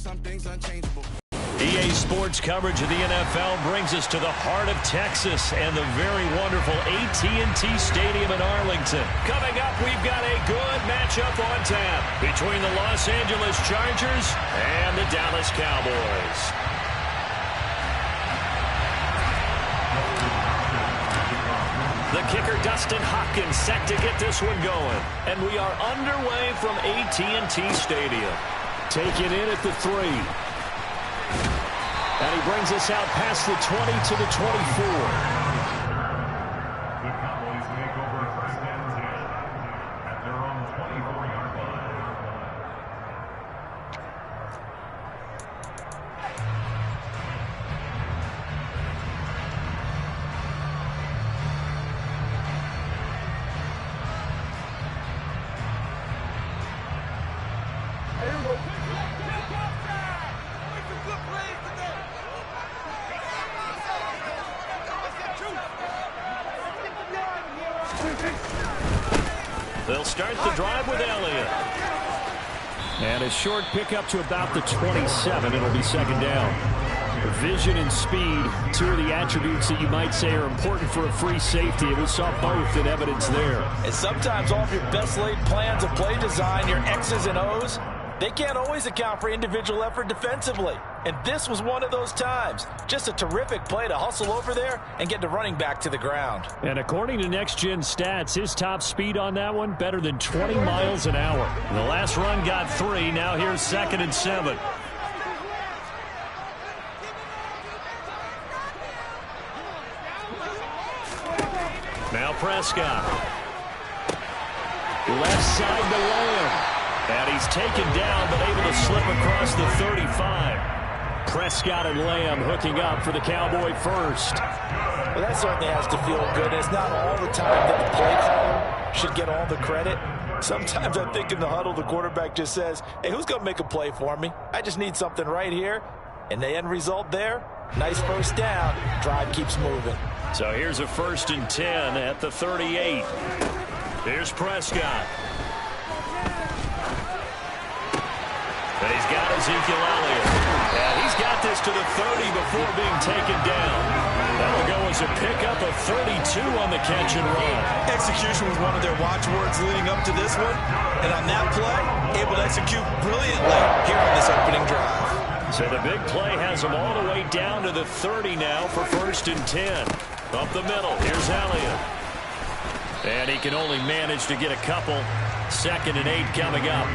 some things unchangeable. EA Sports coverage of the NFL brings us to the heart of Texas and the very wonderful AT&T Stadium in Arlington. Coming up, we've got a good matchup on tap between the Los Angeles Chargers and the Dallas Cowboys. The kicker, Dustin Hopkins, set to get this one going. And we are underway from AT&T Stadium. Taken in at the 3. And he brings us out past the 20 to the 24. The Cowboys make over first and 10 at their own 24-yard line. They'll start the drive with Elliott. And a short pickup to about the 27. It'll be second down. Vision and speed, two of the attributes that you might say are important for a free safety. And we saw both in evidence there. And sometimes off your best laid plans of play design, your X's and O's, they can't always account for individual effort defensively. And this was one of those times. Just a terrific play to hustle over there and get the running back to the ground. And according to Next Gen Stats, his top speed on that one, better than 20 miles an hour. The last run got 3. Now here's 2nd and 7. Now Prescott. Left side to Lamb. And he's taken down, but able to slip across the 35. Prescott and Lamb hooking up for the Cowboy first. Well, that certainly has to feel good. It's not all the time that the play caller should get all the credit. Sometimes I think in the huddle, the quarterback just says, hey, who's going to make a play for me? I just need something right here. And the end result there, nice first down. Drive keeps moving. So here's a 1st and 10 at the 38. Here's Prescott. And he's got Ezekiel Elliott. And he's got this to the 30 before being taken down. That'll go as a pickup of 32 on the catch and run. Execution was one of their watchwords leading up to this one. And on that play, able to execute brilliantly here on this opening drive. So the big play has them all the way down to the 30 now for 1st and 10. Up the middle, here's Elliott. And he can only manage to get a couple. 2nd and 8 coming up.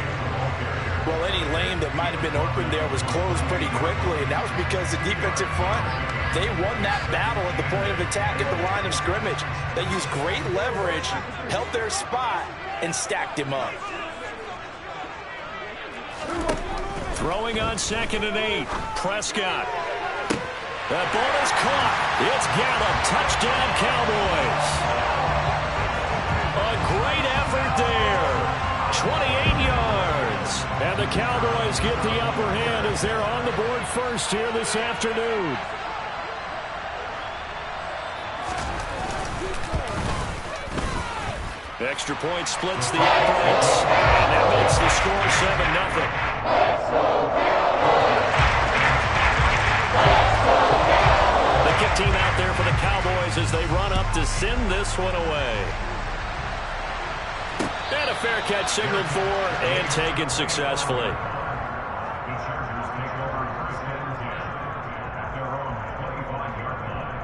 Well, any lane that might have been open there was closed pretty quickly, and that was because the defensive front, they won that battle at the point of attack at the line of scrimmage. They used great leverage, held their spot, and stacked him up. Throwing on 2nd and 8, Prescott. That ball is caught. It's Gallup. Touchdown, Cowboys. A great effort there. 28 yards. And the Cowboys get the upper hand as they're on the board first here this afternoon. Extra point splits the uprights. And that makes the score 7-0. The kick team out there for the Cowboys as they run up to send this one away. And a fair catch signaled for and taken successfully. The Chargers take over first and 10 at their own 25-yard line.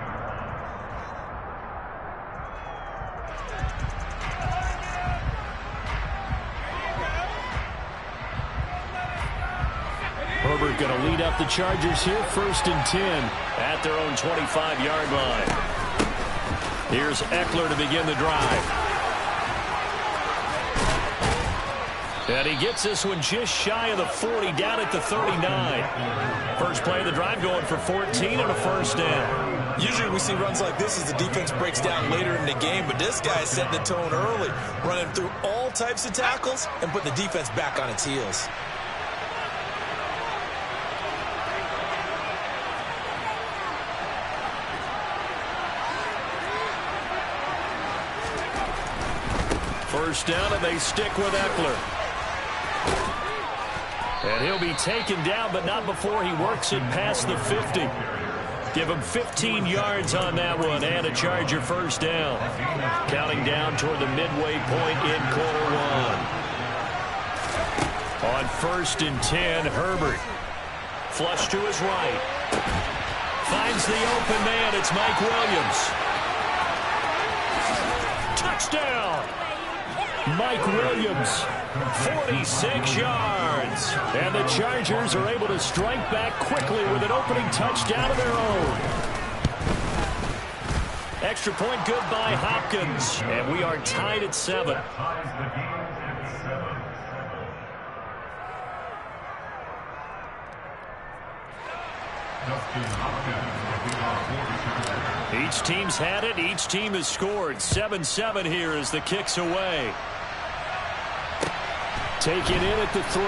Herbert going to lead up the Chargers here, 1st and 10 at their own 25-yard line. Here's Eckler to begin the drive. And he gets this one just shy of the 40, down at the 39. First play of the drive going for 14 and a 1st down. Usually we see runs like this as the defense breaks down later in the game, but this guy is setting the tone early, running through all types of tackles and putting the defense back on its heels. First down, and they stick with Eckler. And he'll be taken down, but not before he works it past the 50. Give him 15 yards on that one and a Charger first down. Counting down toward the midway point in quarter one. On 1st and 10, Herbert. Flush to his right. Finds the open man. It's Mike Williams. Touchdown! Mike Williams, 46 yards. And the Chargers are able to strike back quickly with an opening touchdown of their own. Extra point good by Hopkins. And we are tied at 7. Each team's had it. Each team has scored. 7-7 here as the kick's away. Taken in at the 3.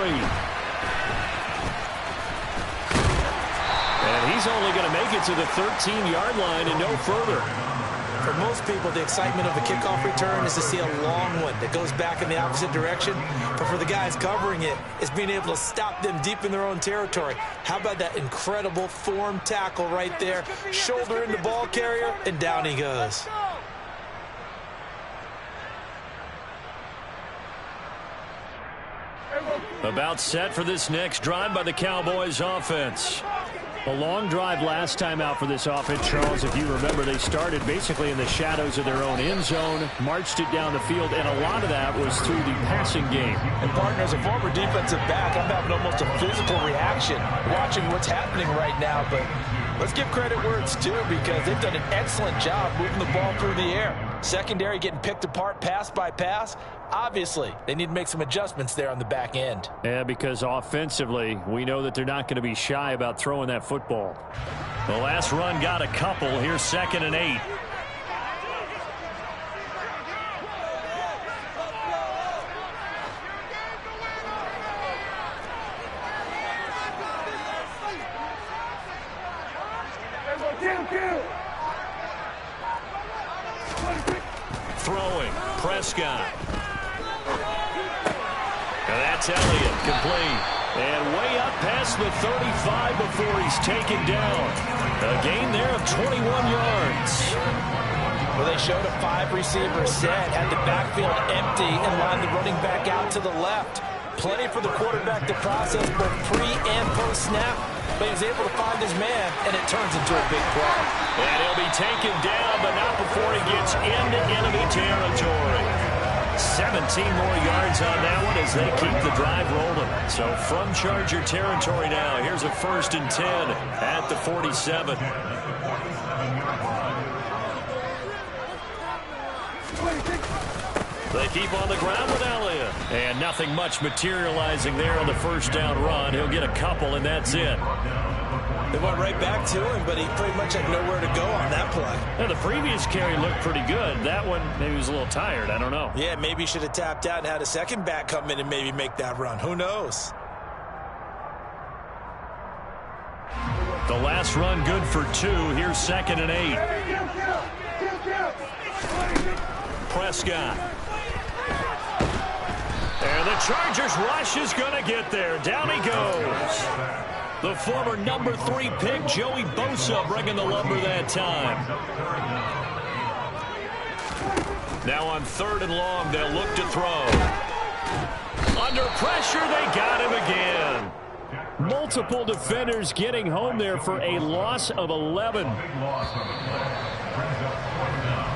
And he's only going to make it to the 13-yard line and no further. For most people, the excitement of a kickoff return is to see a long one that goes back in the opposite direction. But for the guys covering it, it's being able to stop them deep in their own territory. How about that incredible form tackle right there? Shoulder in the ball carrier, and down he goes. About set for this next drive by the Cowboys offense. A long drive last time out for this offense, Charles. If you remember, they started basically in the shadows of their own end zone, marched it down the field, and a lot of that was through the passing game. And, partner, as a former defensive back, I'm having almost a physical reaction watching what's happening right now. But let's give credit where it's due because they've done an excellent job moving the ball through the air. Secondary getting picked apart pass by pass. Obviously, they need to make some adjustmts there on the back end. Yeah, because offensively, we know that they're not going to be shy about throwing that football. The last run got a couple. Here's 2nd and 8. Throwing, Prescott. And that's Elliott, complete. And way up past the 35 before he's taken down. A gain there of 21 yards. Well, they showed a 5-receiver set, had the backfield empty, and lined the running back out to the left. Plenty for the quarterback to process both pre- and post-snap, but he was able to find his man, and it turns into a big play. And he'll be taken down, but not before he gets into enemy territory. 17 more yards on that one as they keep the drive rolling. So from Charger territory now, here's a 1st and 10 at the 47. They keep on the ground with Elliott. And nothing much materializing there on the first down run. He'll get a couple, and that's it. They went right back to him, but he pretty much had nowhere to go on that play. Now, the previous carry looked pretty good. That one, maybe he was a little tired. I don't know. Yeah, maybe he should have tapped out and had a second back come in and maybe make that run. Who knows? The last run good for 2. Here's 2nd and 8. Prescott. And the Chargers rush is going to get there. Down he goes. The former number 3 pick, Joey Bosa, bringing the lumber that time. Now on 3rd and long, they'll look to throw. Under pressure, they got him again. Multiple defenders getting home there for a loss of 11.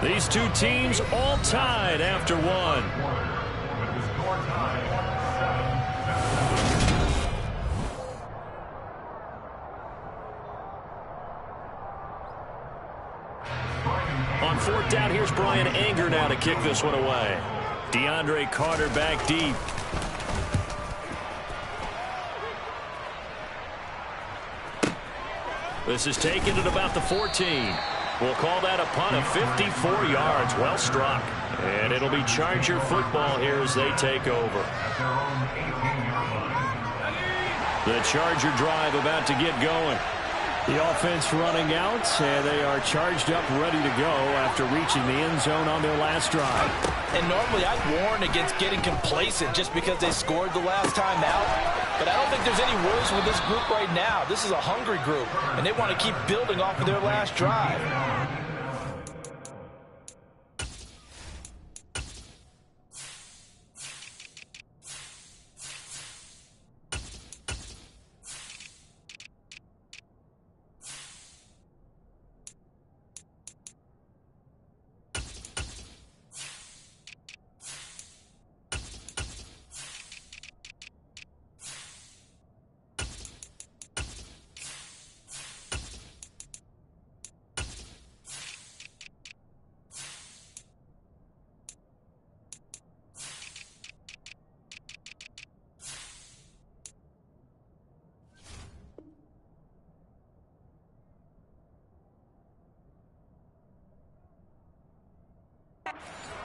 These two teams all tied after one. On 4th down, here's Brian Anger now to kick this one away. DeAndre Carter back deep. This is taken at about the 14. We'll call that a punt of 54 yards. Well struck. And it'll be Charger football here as they take over. The Charger drive about to get going. The offense running out, and they are charged up, ready to go after reaching the end zone on their last drive. And normally I'd warn against getting complacent just because they scored the last time out. But I don't think there's any worries with this group right now. This is a hungry group, and they want to keep building off of their last drive.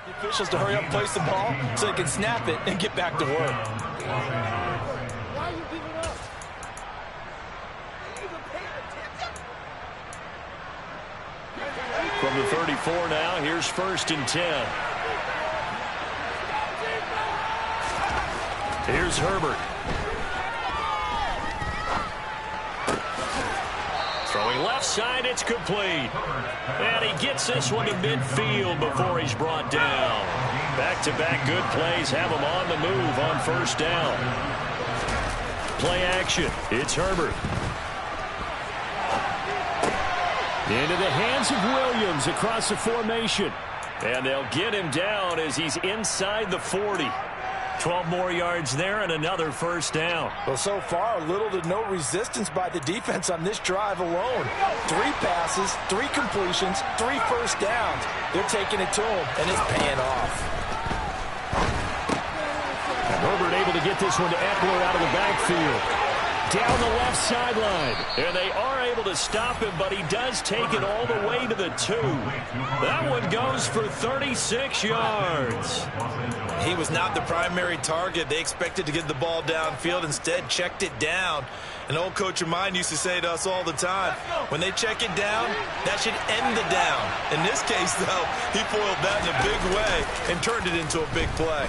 The officials to hurry up, place the ball so they can snap it and get back to work. From the 34 now, here's 1st and 10. Here's Herbert. Throwing left side, it's complete. And he gets this one to midfield before he's brought down. Back-to-back good plays have him on the move on 1st down. Play action. It's Herbert. Into the hands of Williams across the formation. And they'll get him down as he's inside the 40. 12 more yards there and another 1st down. Well, so far, little to no resistance by the defense on this drive alone. 3 passes, 3 completions, 3 first downs. They're taking it to him, and it's paying off. Herbert able to get this one to Eckler out of the backfield. Down the left sideline. And they are able to stop him, but he does take it all the way to the 2. That one goes for 36 yards. He was not the primary target. They expected to get the ball downfield. Instead, checked it down. An old coach of mine used to say to us all the time, when they check it down, that should end the down. In this case, though, he foiled that in a big way and turned it into a big play.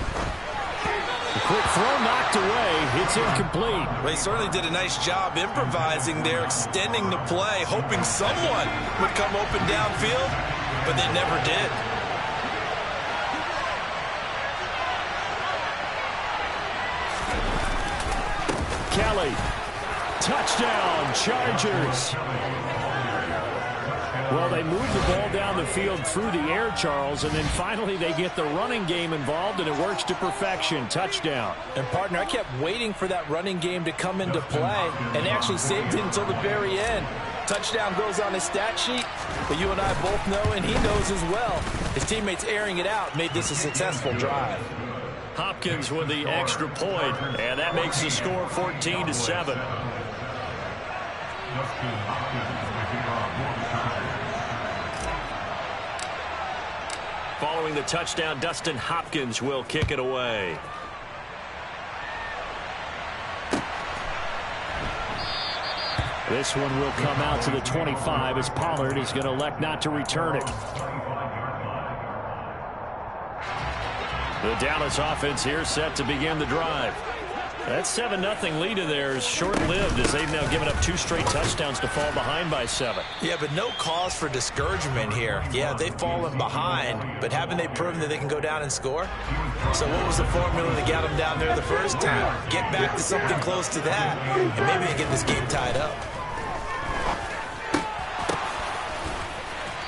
A quick throw knocked away. It's incomplete. Well, he certainly did a nice job improvising there, extending the play, hoping someone would come open downfield, but they never did. Kelly. Touchdown, Chargers. Well, they move the ball down the field through the air, Charles, and then finally they get the running game involved, and it works to perfection. Touchdown. And, partner, I kept waiting for that running game to come into play and actually saved it until the very end. Touchdown goes on his stat sheet, but you and I both know, and he knows as well, his teammates airing it out made this a successful drive. Hopkins with the extra point, and that makes the score 14-7. Following the touchdown, Dustin Hopkins will kick it away. This one will come out to the 25 as Pollard is going to elect not to return it. The Dallas offense here set to begin the drive. That 7-0 lead of theirs short-lived as they've now given up 2 straight touchdowns to fall behind by 7. Yeah, but no cause for discouragement here. Yeah, they've fallen behind, but haven't they proven that they can go down and score? So what was the formula that got them down there the first time? Get back to something close to that, and maybe they get this game tied up.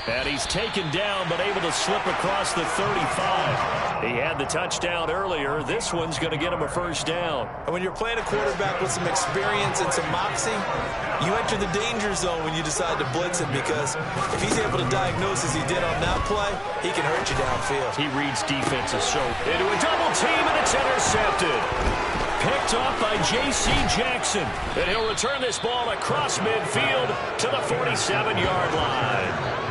And he's taken down, but able to slip across the 35. He had the touchdown earlier. This one's going to get him a 1st down. And when you're playing a quarterback with some experience and some moxie, you enter the danger zone when you decide to blitz him, because if he's able to diagnose as he did on that play, he can hurt you downfield. He reads defenses so into a double team, and it's intercepted. Picked up by J.C. Jackson. And he'll return this ball across midfield to the 47-yard line.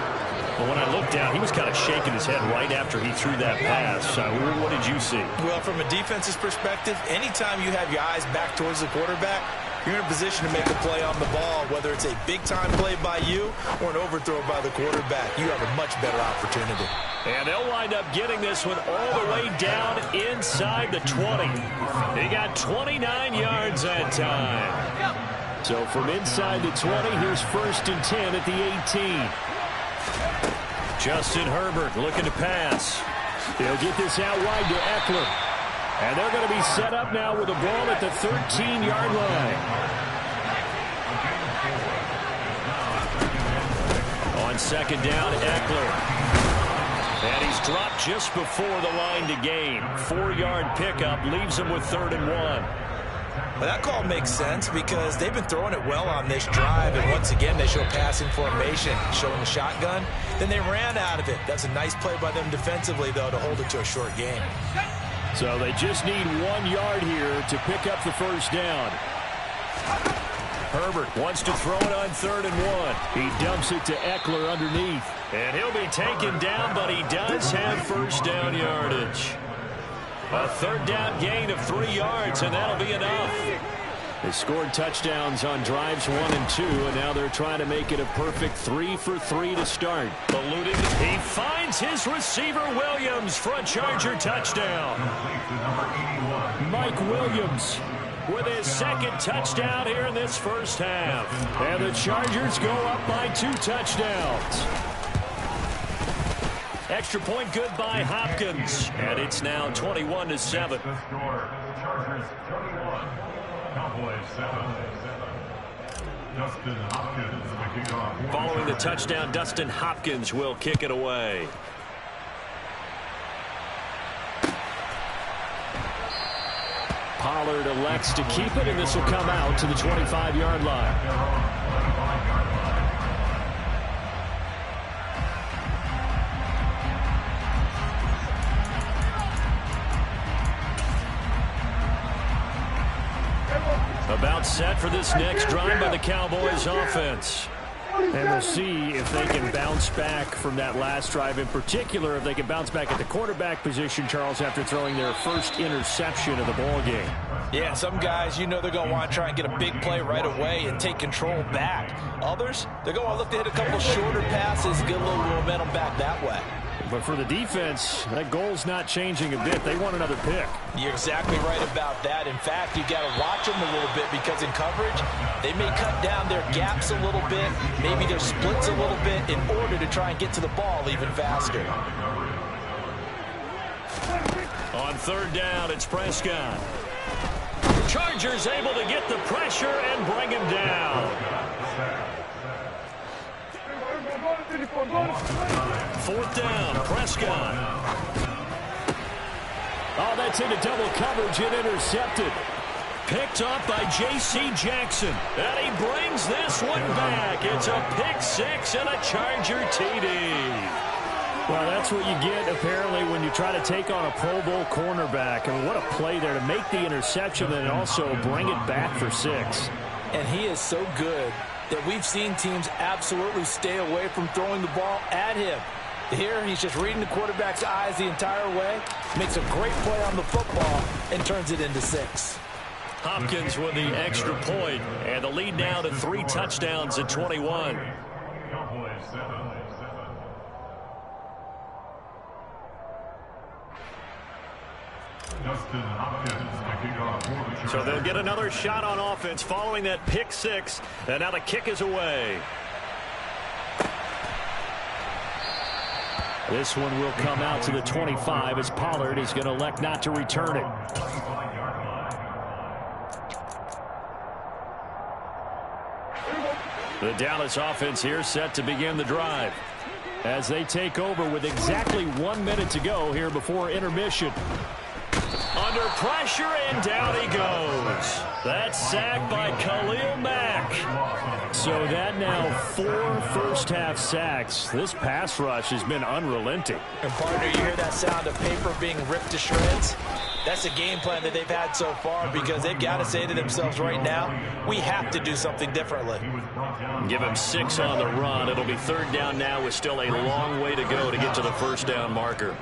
But when I looked down, he was kind of shaking his head right after he threw that pass. What did you see? Well, from a defense's perspective, anytime you have your eyes back towards the quarterback, you're in a position to make a play on the ball, whether it's a big-time play by you or an overthrow by the quarterback. You have a much better opportunity. And they'll wind up getting this one all the way down inside the 20. He got 29 yards that time. So from inside the 20, here's 1st and 10 at the 18. Justin Herbert looking to pass. He'll get this out wide to Eckler. And they're going to be set up now with the ball at the 13-yard line. On 2nd down, Eckler. And he's dropped just before the line to gain. 4-yard pickup leaves him with 3rd and 1. Well, that call makes sense because they've been throwing it well on this drive, and once again they show passing formation, showing the shotgun. Then they ran out of it. That's a nice play by them defensively, though, to hold it to a short game. So they just need 1 yard here to pick up the 1st down. Herbert wants to throw it on 3rd and 1. He dumps it to Eckler underneath. And he'll be taken down, but he does have 1st down yardage. A 3rd down gain of 3 yards, and that'll be enough. They scored touchdowns on drives 1 and 2, and now they're trying to make it a perfect 3 for 3 to start. Eluding, he finds his receiver Williams for a Charger touchdown. Mike Williams with his 2nd touchdown here in this 1st half. And the Chargers go up by 2 touchdowns. Extra point good by Hopkins. And it's now 21-7. The score, Chargers 21, Cowboys 7. Dustin Hopkins, the kickoff. Following the touchdown, Dustin Hopkins will kick it away. Pollard elects to keep it, and this will come out to the 25-yard line. About set for this next drive by the Cowboys offense. And we'll see if they can bounce back from that last drive. In particular, if they can bounce back at the quarterback position, Charles, after throwing their first interception of the ball game. Yeah, some guys, you know they're going to want to try and get a big play right away and take control back. Others, they're going to look to hit a couple shorter passes, get a little momentum back that way. But for the defense, that goal's not changing a bit. They want another pick. You're exactly right about that. In fact, you got to watch them a little bit because in coverage, they may cut down their gaps a little bit, maybe their splits a little bit in order to try and get to the ball even faster. On 3rd down, it's Prescott. Chargers able to get the pressure and bring him down. 4th down, Prescott. Oh, that's into double coverage and intercepted. Picked off by J.C. Jackson. And he brings this one back. It's a pick 6 and a Charger TD. Well, that's what you get, apparently, when you try to take on a Pro Bowl cornerback. I mean, what a play there to make the interception and also bring it back for 6. And he is so good that we've seen teams absolutely stay away from throwing the ball at him. Here, he's just reading the quarterback's eyes the entire way, makes a great play on the football, and turns it into 6. Hopkins with the extra point, and the lead now to 3 touchdowns at 21. Cowboys 7. Dustin Hopkins, the kickoff for the Chargers. So they'll get another shot on offense following that pick 6, and now the kick is away. This one will come out to the 25 as Pollard is going to elect not to return it. The Dallas offense here set to begin the drive as they take over with exactly 1 minute to go here before intermission. Under pressure, and down he goes. That's sacked by Khalil Mack. So that now 4 first-half sacks. This pass rush has been unrelenting. And, partner, you hear that sound of paper being ripped to shreds? That's the game plan that they've had so far because they've got to say to themselves right now, we have to do something differently. Give him 6 on the run. It'll be 3rd down now with still a long way to go to get to the 1st down marker.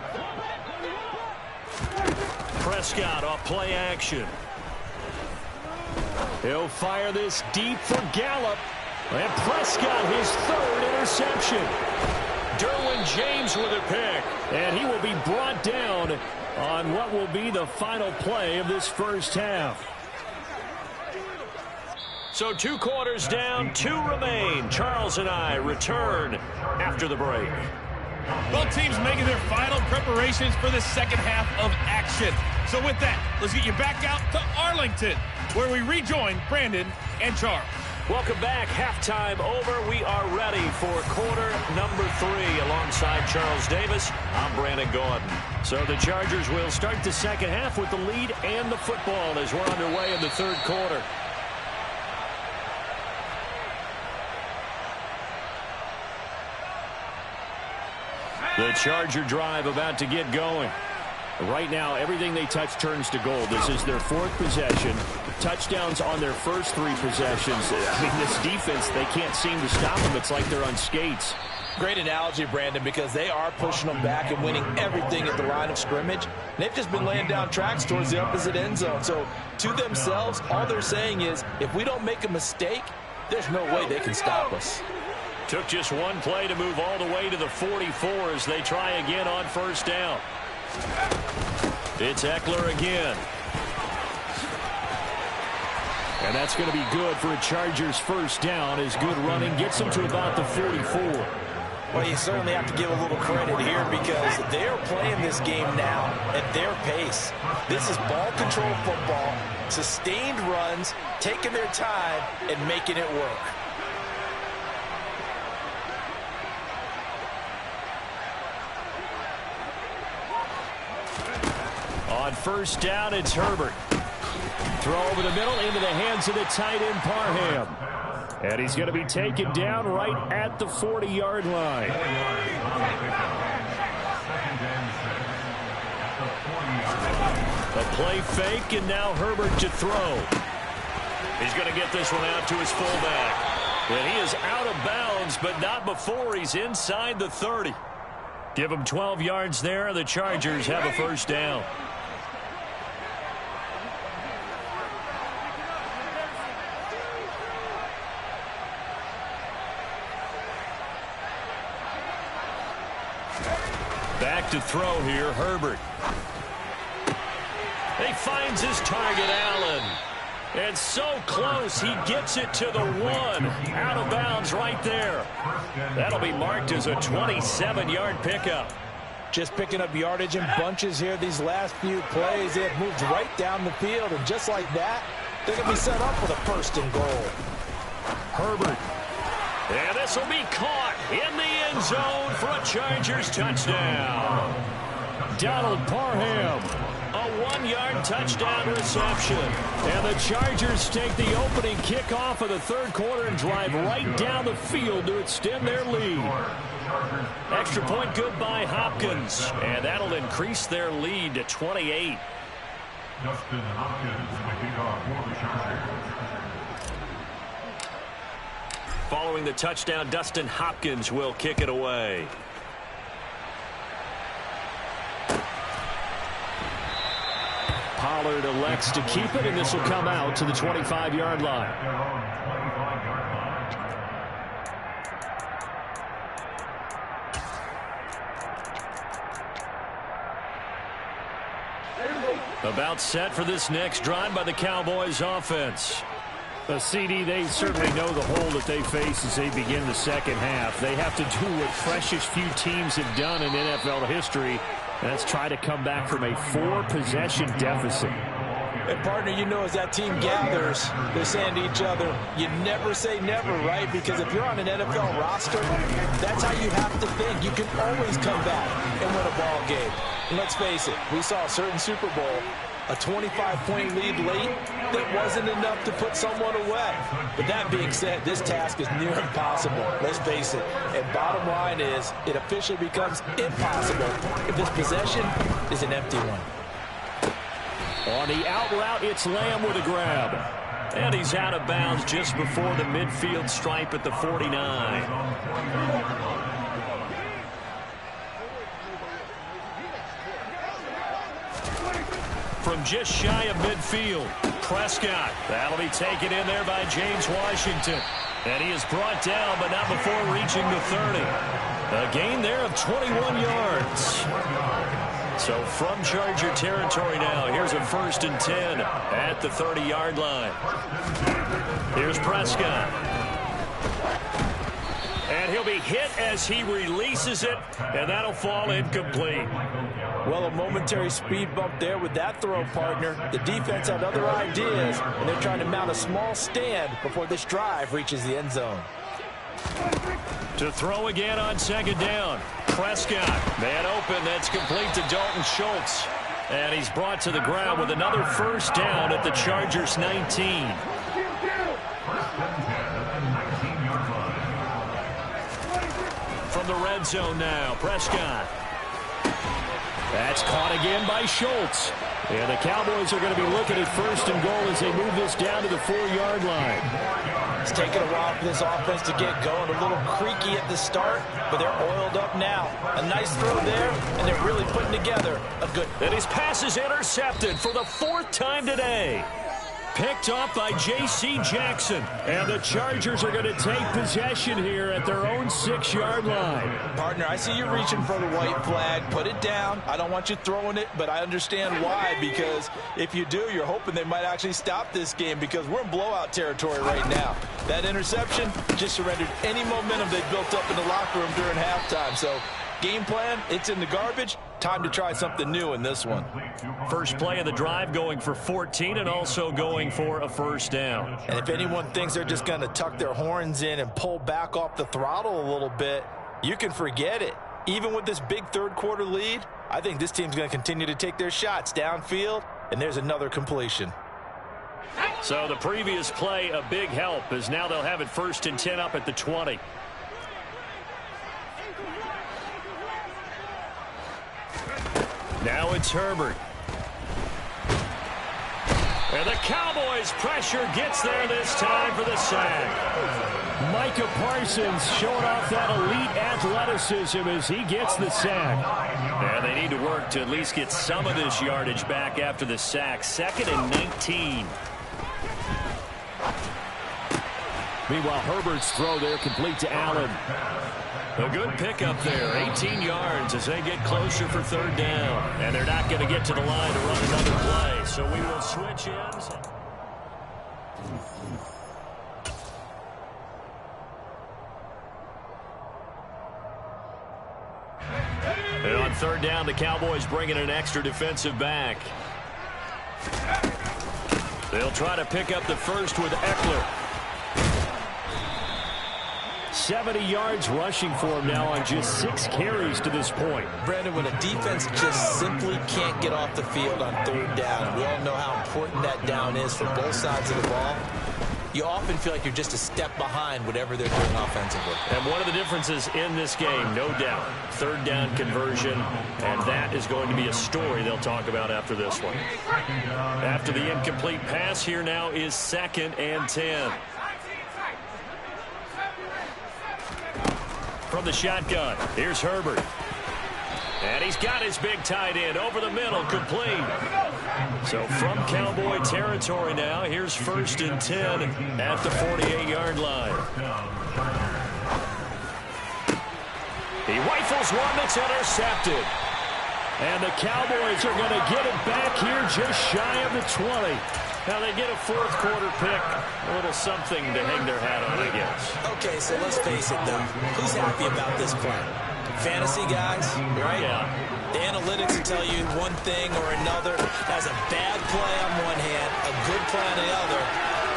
Prescott off play action. He'll fire this deep for Gallup. And Prescott, his third interception. Derwin James with a pick. And he will be brought down on what will be the final play of this first half. So 2 quarters down, 2 remain. Charles and I return after the break. Both teams making their final preparations for the second half of action. So with that, let's get you back out to Arlington, where we rejoin Brandon and Charles. Welcome back. Halftime over. We are ready for quarter number 3 alongside Charles Davis. I'm Brandon Gordon. So the Chargers will start the second half with the lead and the football as we're underway in the third quarter. The Charger drive about to get going. Right now, everything they touch turns to gold. This is their 4th possession. Touchdowns on their first 3 possessions. I mean, this defense, they can't seem to stop them. It's like they're on skates. Great analogy, Brandon, because they are pushing them back and winning everything at the line of scrimmage. They've just been laying down tracks towards the opposite end zone. So to themselves, all they're saying is, if we don't make a mistake, there's no way they can stop us. Took just 1 play to move all the way to the 44 as they try again on first down. It's Eckler again. And that's going to be good for a Chargers first down as good running gets them to about the 44. Well, you certainly have to give a little credit here because they're playing this game now at their pace. This is ball control football, sustained runs, taking their time and making it work. On first down, it's Herbert. Throw over the middle into the hands of the tight end, Parham. And he's going to be taken down right at the 40-yard line. A play fake, and now Herbert to throw. He's going to get this one out to his fullback. And he is out of bounds, but not before he's inside the 30. Give him 12 yards there. The Chargers have a first down. Back to throw here, Herbert. He finds his target, Allen. And so close, he gets it to the 1. Out of bounds right there. That'll be marked as a 27-yard pickup. Just picking up yardage in bunches here these last few plays. They have moved right down the field, and just like that, they're going to be set up for the first and goal. Herbert. And this will be caught in the end zone for a Chargers touchdown. Donald Parham, a 1-yard touchdown reception. And the Chargers take the opening kickoff of the third quarter and drive right down the field to extend their lead. Extra point good by Hopkins. And that'll increase their lead to 28. Justin Hopkins, the kickoff for the Chargers. Following the touchdown, Dustin Hopkins will kick it away. Pollard elects to keep it, and this will come out to the 25-yard line. About set for this next drive by the Cowboys offense. CD, they certainly know the hole that they face as they begin the second half. They have to do what precious few teams have done in NFL history, and that's try to come back from a 4-possession deficit. And, partner, you know, as that team gathers, they're saying to each other, you never say never, right? Because if you're on an NFL roster, that's how you have to think. You can always come back and win a ball game. And let's face it, we saw a certain Super Bowl, a 25-point lead late that wasn't enough to put someone away. But that being said, this task is near impossible. Let's face it. And bottom line is, it officially becomes impossible if this possession is an empty one. On the out route, it's Lamb with a grab. And he's out of bounds just before the midfield stripe at the 49. From just shy of midfield, Prescott. That'll be taken in there by James Washington. And he is brought down, but not before reaching the 30. A gain there of 21 yards. So from Charger territory now, here's a 1st and 10 at the 30-yard line. Here's Prescott. And he'll be hit as he releases it, and that'll fall incomplete. Well, a momentary speed bump there with that throw, partner. The defense had other ideas, and they're trying to mount a small stand before this drive reaches the end zone. To throw again on 2nd down. Prescott, man open, that's complete to Dalton Schultz. And he's brought to the ground with another 1st down at the Chargers' 19. From the red zone now, Prescott. That's caught again by Schultz. And the Cowboys are going to be looking at 1st and goal as they move this down to the 4-yard line. It's taken a while for this offense to get going. A little creaky at the start, but they're oiled up now. A nice throw there, and they're really putting together a good... And his pass is intercepted for the 4th time today. Picked off by J.C. Jackson. And the Chargers are going to take possession here at their own 6-yard line. Partner, I see you reaching for the white flag. Put it down. I don't want you throwing it, but I understand why, because if you do, you're hoping they might actually stop this game, because we're in blowout territory right now. That interception just surrendered any momentum they built up in the locker room during halftime. So game plan, it's in the garbage. Time to try something new in this one. First play of the drive going for 14 and also going for a 1st down. And if anyone thinks they're just going to tuck their horns in and pull back off the throttle a little bit, you can forget it. Even with this big 3rd quarter lead, I think this team's going to continue to take their shots downfield, and there's another completion. So the previous play, a big help, as now they'll have it 1st and 10 up at the 20. Now it's Herbert. And the Cowboys' pressure gets there this time for the sack. Micah Parsons showing off that elite athleticism as he gets the sack. And they need to work to at least get some of this yardage back after the sack. 2nd and 19. Meanwhile, Herbert's throw there complete to Allen. A good pickup there, 18 yards as they get closer for 3rd down. And they're not going to get to the line to run another play. So we will switch ends. And on 3rd down, the Cowboys bring in an extra defensive back. They'll try to pick up the 1st with Eckler. 70 yards rushing for him now on just 6 carries to this point. Brandon, when a defense just simply can't get off the field on 3rd down, we all know how important that down is for both sides of the ball. You often feel like you're just a step behind whatever they're doing offensively. And one of the differences in this game, no doubt, 3rd down conversion, and that is going to be a story they'll talk about after this one. After the incomplete pass, here now is 2nd and 10. From the shotgun, here's Herbert. And he's got his big tight end over the middle, complete. So from Cowboy territory now, here's 1st and 10 at the 48-yard line. He rifles one that's intercepted. And the Cowboys are going to get it back here just shy of the 20. Now they get a 4th quarter pick, a little something to hang their hat on, I guess. Okay, so let's face it, though. Who's happy about this play? Fantasy guys, right? Yeah. The analytics will tell you one thing or another. That's a bad play on one hand, a good play on the other,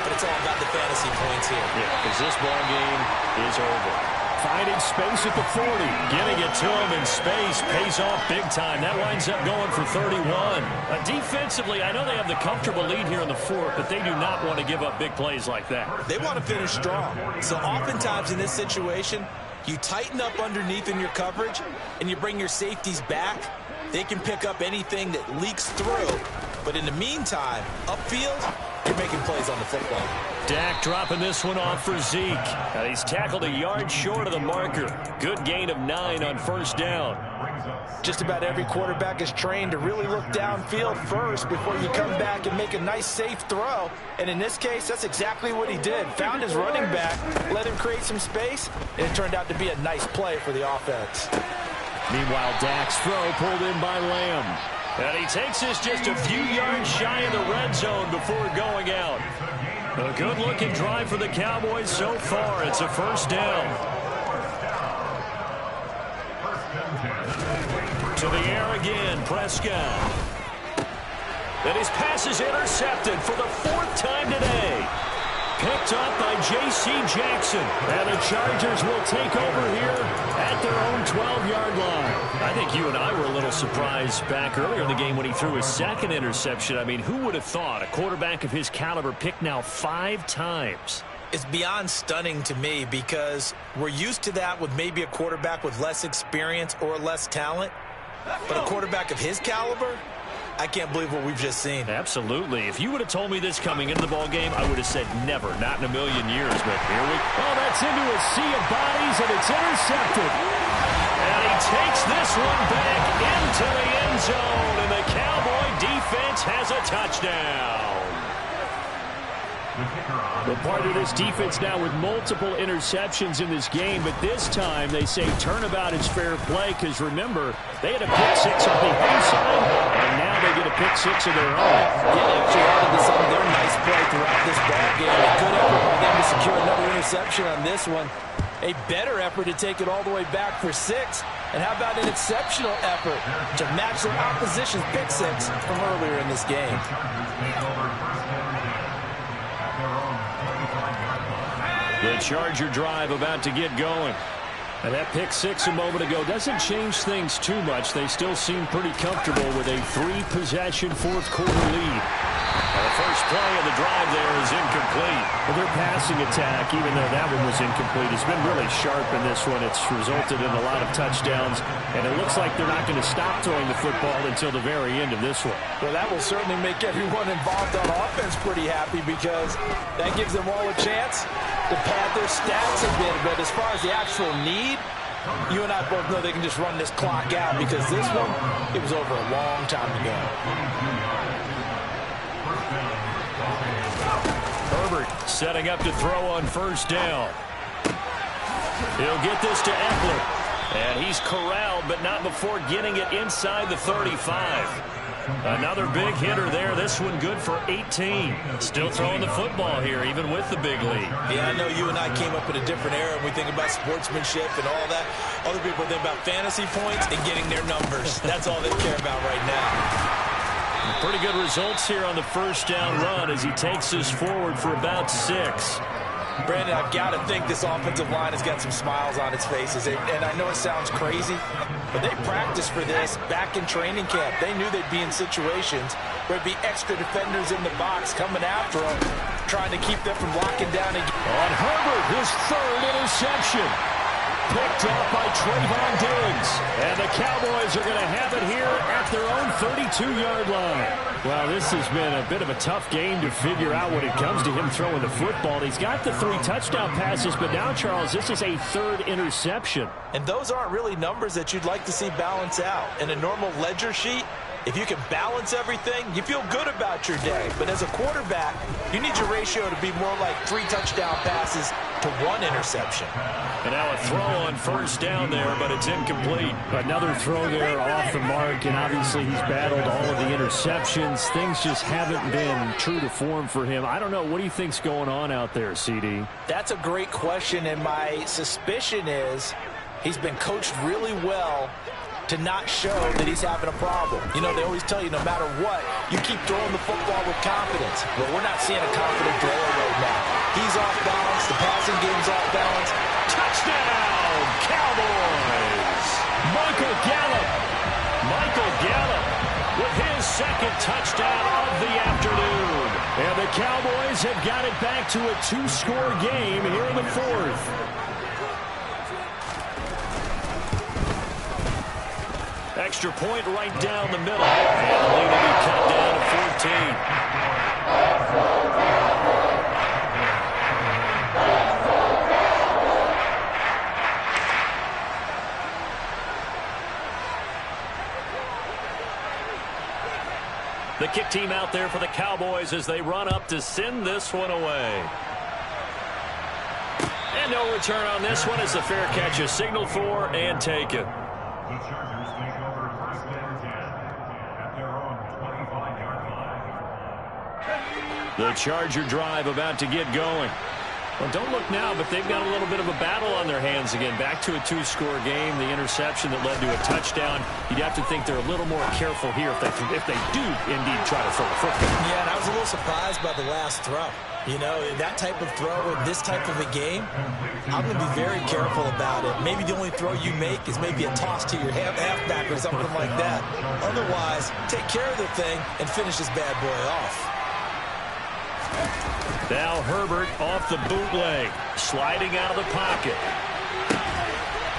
but it's all about the fantasy points here. Yeah, because this ball game is over. Finding space at the 40. Getting it to him in space pays off big time. That winds up going for 31. Defensively, I know they have the comfortable lead here in the 4th, but they do not want to give up big plays like that. They want to finish strong. So oftentimes in this situation, you tighten up underneath in your coverage, and you bring your safeties back. They can pick up anything that leaks through. But in the meantime, upfield, you're making plays on the football. Dak dropping this one off for Zeke. And he's tackled a yard short of the marker. Good gain of 9 on first down. Just about every quarterback is trained to really look downfield first before you come back and make a nice, safe throw. And in this case, that's exactly what he did. Found his running back, let him create some space, and it turned out to be a nice play for the offense. Meanwhile, Dak's throw pulled in by Lamb. And he takes this just a few yards shy of the red zone before going out. A good-looking drive for the Cowboys so far. It's a first down. To the air again, Prescott. And his pass is intercepted for the 4th time today. Picked up by J.C. Jackson. And the Chargers will take over here at their own 12-yard line. I think you and I were a little surprised back earlier in the game when he threw his 2nd interception. I mean, who would have thought a quarterback of his caliber picked now 5 times? It's beyond stunning to me because we're used to that with maybe a quarterback with less experience or less talent. But a quarterback of his caliber, I can't believe what we've just seen. Absolutely. If you would have told me this coming into the ball game, I would have said never, not in a million years. But here we go. Oh, that's into a sea of bodies, and it's intercepted. And he takes this one back into the end zone, and the Cowboy defense has a touchdown. The part of this defense now with multiple interceptions in this game, but this time they say turnabout is fair play because, remember, they had a pick 6 on the other side, and now they get a pick 6 of their own. Yeah, they actually added this on their nice play throughout this ball game. A good effort by them to secure another interception on this one. A better effort to take it all the way back for 6. And how about an exceptional effort to match their opposition's pick 6 from earlier in this game. The Charger drive about to get going. And that pick 6 a moment ago doesn't change things too much. They still seem pretty comfortable with a 3-possession 4th-quarter lead. And the first play of the drive there is incomplete. Well, their passing attack, even though that one was incomplete, has been really sharp in this one. It's resulted in a lot of touchdowns, and it looks like they're not going to stop throwing the football until the very end of this one. Well, that will certainly make everyone involved on offense pretty happy because that gives them all a chance to pad their stats a bit. But as far as the actual need, you and I both know they can just run this clock out because this one, it was over a long time ago. Herbert setting up to throw on first down. He'll get this to Eckler. And he's corralled, but not before getting it inside the 35. Another big hitter there. This one good for 18. Still throwing the football here, even with the big lead. Yeah, I know you and I came up in a different era, and we think about sportsmanship and all that. Other people think about fantasy points and getting their numbers. That's all they care about right now. Pretty good results here on the first down run as he takes us forward for about 6. Brandon, I've got to think this offensive line has got some smiles on its faces. And I know it sounds crazy, but they practiced for this back in training camp. They knew they'd be in situations where there'd be extra defenders in the box coming after them, trying to keep them from locking down again. On Herbert, his 3rd interception. Picked up by Trayvon Diggs. And the Cowboys are going to have it here at their own 32-yard line. Well, this has been a bit of a tough game to figure out when it comes to him throwing the football. He's got the 3 touchdown passes, but now, Charles, this is a 3rd interception. And those aren't really numbers that you'd like to see balance out. In a normal ledger sheet, if you can balance everything, you feel good about your day. But as a quarterback, you need your ratio to be more like 3 touchdown passes to 1 interception. And now a throw on first down there, but it's incomplete. Another throw there off the mark, and obviously he's battled all of the interceptions. Things just haven't been true to form for him. I don't know. What do you think's going on out there, CD? That's a great question, and my suspicion is he's been coached really well to not show that he's having a problem. You know, they always tell you no matter what, you keep throwing the football with confidence. Well, we're not seeing a confident thrower right now. He's off balance. The passing game's off balance. Touchdown, Cowboys! Michael Gallup with his 2nd touchdown of the afternoon. And the Cowboys have got it back to a 2-score game here in the 4th. Extra point right down the middle. And the lead will be cut down to 14. The kick team out there for the Cowboys as they run up to send this one away. And no return on this one as the fair catch is signaled for and taken. The Chargers take over first and 10 at their own 25-yard line. The Charger drive about to get going. Well, don't look now, but they've got a little bit of a battle on their hands again. Back to a two-score game. The interception that led to a touchdown. You'd have to think they're a little more careful here if they do indeed try to throw the football. Yeah, and I was a little surprised by the last throw. You know, that type of throw in this type of a game, I'm going to be very careful about it. Maybe the only throw you make is maybe a toss to your halfback or something like that. Otherwise, take care of the thing and finish this bad boy off. Now Herbert off the bootleg, sliding out of the pocket.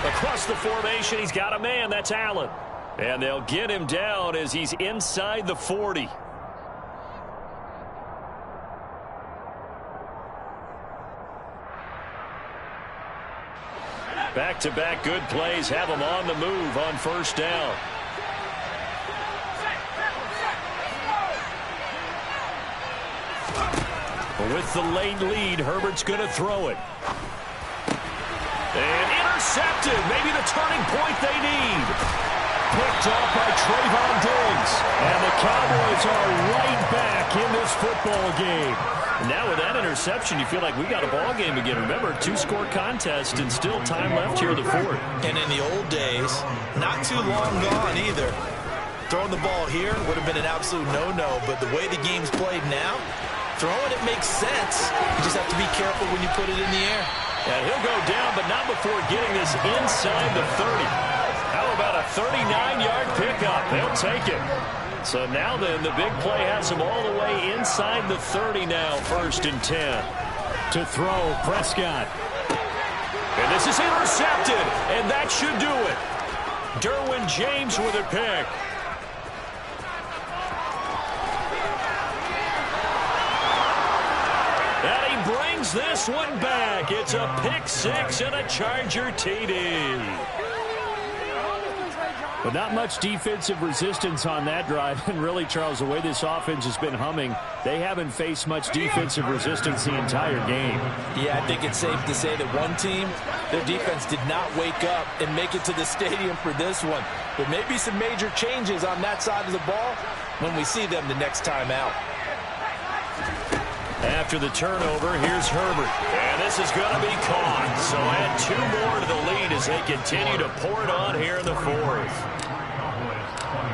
Across the formation, he's got a man. That's Allen. And they'll get him down as he's inside the 40. Back-to-back good plays have him on the move on first down. With the late lead, Herbert's going to throw it. And intercepted. Maybe the turning point they need. Picked up by Trayvon Diggs. And the Cowboys are right back in this football game. Now with that interception, you feel like we got a ball game again. Remember, two-score contest and still time left here in the fourth. And in the old days, not too long gone either. Throwing the ball here would have been an absolute no-no, but the way the game's played now, throwing it makes sense. You just have to be careful when you put it in the air. And he'll go down, but not before getting this inside the 30. How about a 39-yard pickup? They'll take it. So now then, the big play has him all the way inside the 30 now, 1st and 10. To throw, Prescott. And this is intercepted, and that should do it. Derwin James with a pick. Brings this one back. It's a pick six and a Charger TD. But not much defensive resistance on that drive. And really, Charles, the way this offense has been humming, they haven't faced much defensive resistance the entire game. Yeah, I think it's safe to say that one team, their defense did not wake up and make it to the stadium for this one. There may be some major changes on that side of the ball when we see them the next time out. After the turnover, here's Herbert. And this is going to be caught. So add 2 more to the lead as they continue to pour it on here in the 4th.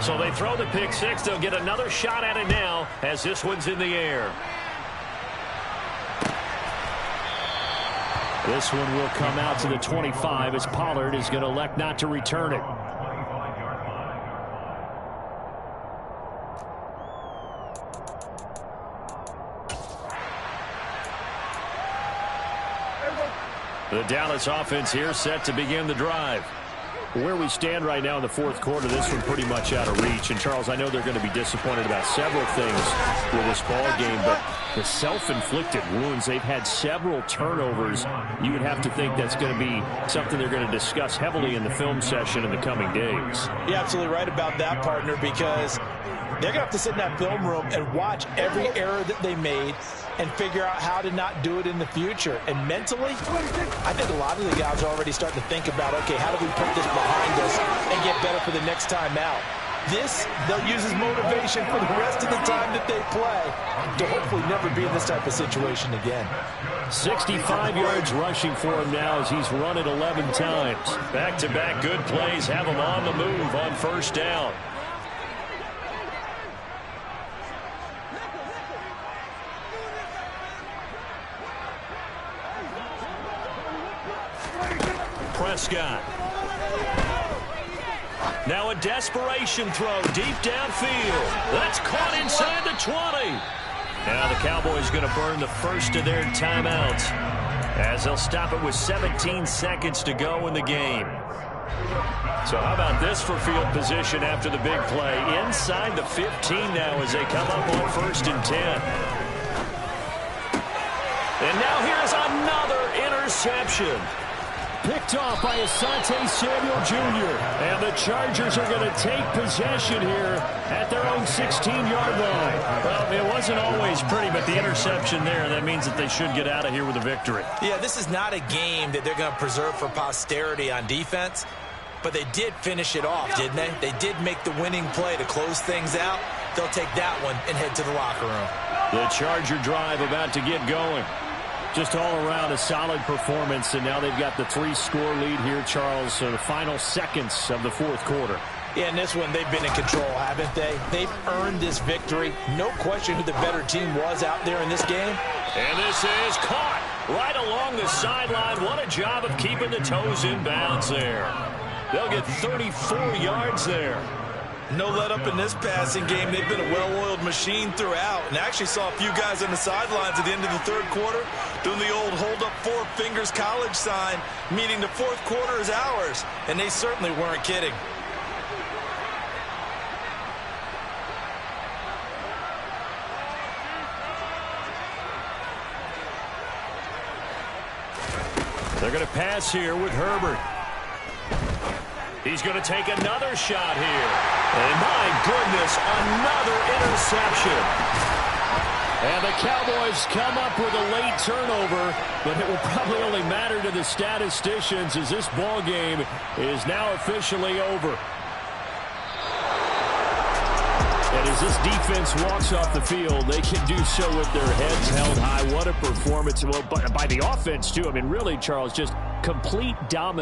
So they throw the pick six. They'll get another shot at it now as this one's in the air. This one will come out to the 25 as Pollard is going to elect not to return it. The Dallas offense here set to begin the drive. Where we stand right now in the 4th quarter, this one pretty much out of reach. And, Charles, I know they're going to be disappointed about several things with this ball game, but the self-inflicted wounds, they've had several turnovers. You would have to think that's going to be something they're going to discuss heavily in the film session in the coming days. You're absolutely right about that, partner, because they're going to have to sit in that film room and watch every error that they made and figure out how to not do it in the future. And mentally, I think a lot of the guys are already starting to think about, okay, how do we put this behind us and get better for the next time out? This, they'll use as motivation for the rest of the time that they play to hopefully never be in this type of situation again. 65 yards rushing for him now as he's run it 11 times. Back-to-back good plays have him on the move on first down. Prescott. Now a desperation throw deep downfield. That's caught inside the 20. Now the Cowboys going to burn the first of their timeouts as they'll stop it with 17 seconds to go in the game. So how about this for field position after the big play? Inside the 15 now as they come up on 1st and 10. And now here's another interception. picked off by Asante Samuel Jr. And the Chargers are going to take possession here at their own 16-yard line. Well, it wasn't always pretty, but the interception there, that means that they should get out of here with a victory. Yeah, this is not a game that they're going to preserve for posterity on defense, but they did finish it off, didn't they? They did make the winning play to close things out. They'll take that one and head to the locker room. The Charger drive about to get going. Just all around a solid performance, and now they've got the 3-score lead here, Charles, so the final seconds of the fourth quarter. Yeah, in this one, they've been in control, haven't they? They've earned this victory. No question who the better team was out there in this game. And this is caught right along the sideline. What a job of keeping the toes in bounds there. They'll get 34 yards there. No let up in this passing game. They've been a well-oiled machine throughout. And I actually saw a few guys on the sidelines at the end of the third quarter doing the old hold up 4 fingers college sign, meaning the fourth quarter is ours. And they certainly weren't kidding. They're going to pass here with Herbert. He's going to take another shot here. And my goodness, another interception. And the Cowboys come up with a late turnover, but it will probably only matter to the statisticians as this ball game is now officially over. And as this defense walks off the field, they can do so with their heads held high. What a performance. Well, by the offense, too. I mean, really, Charles, just complete domination.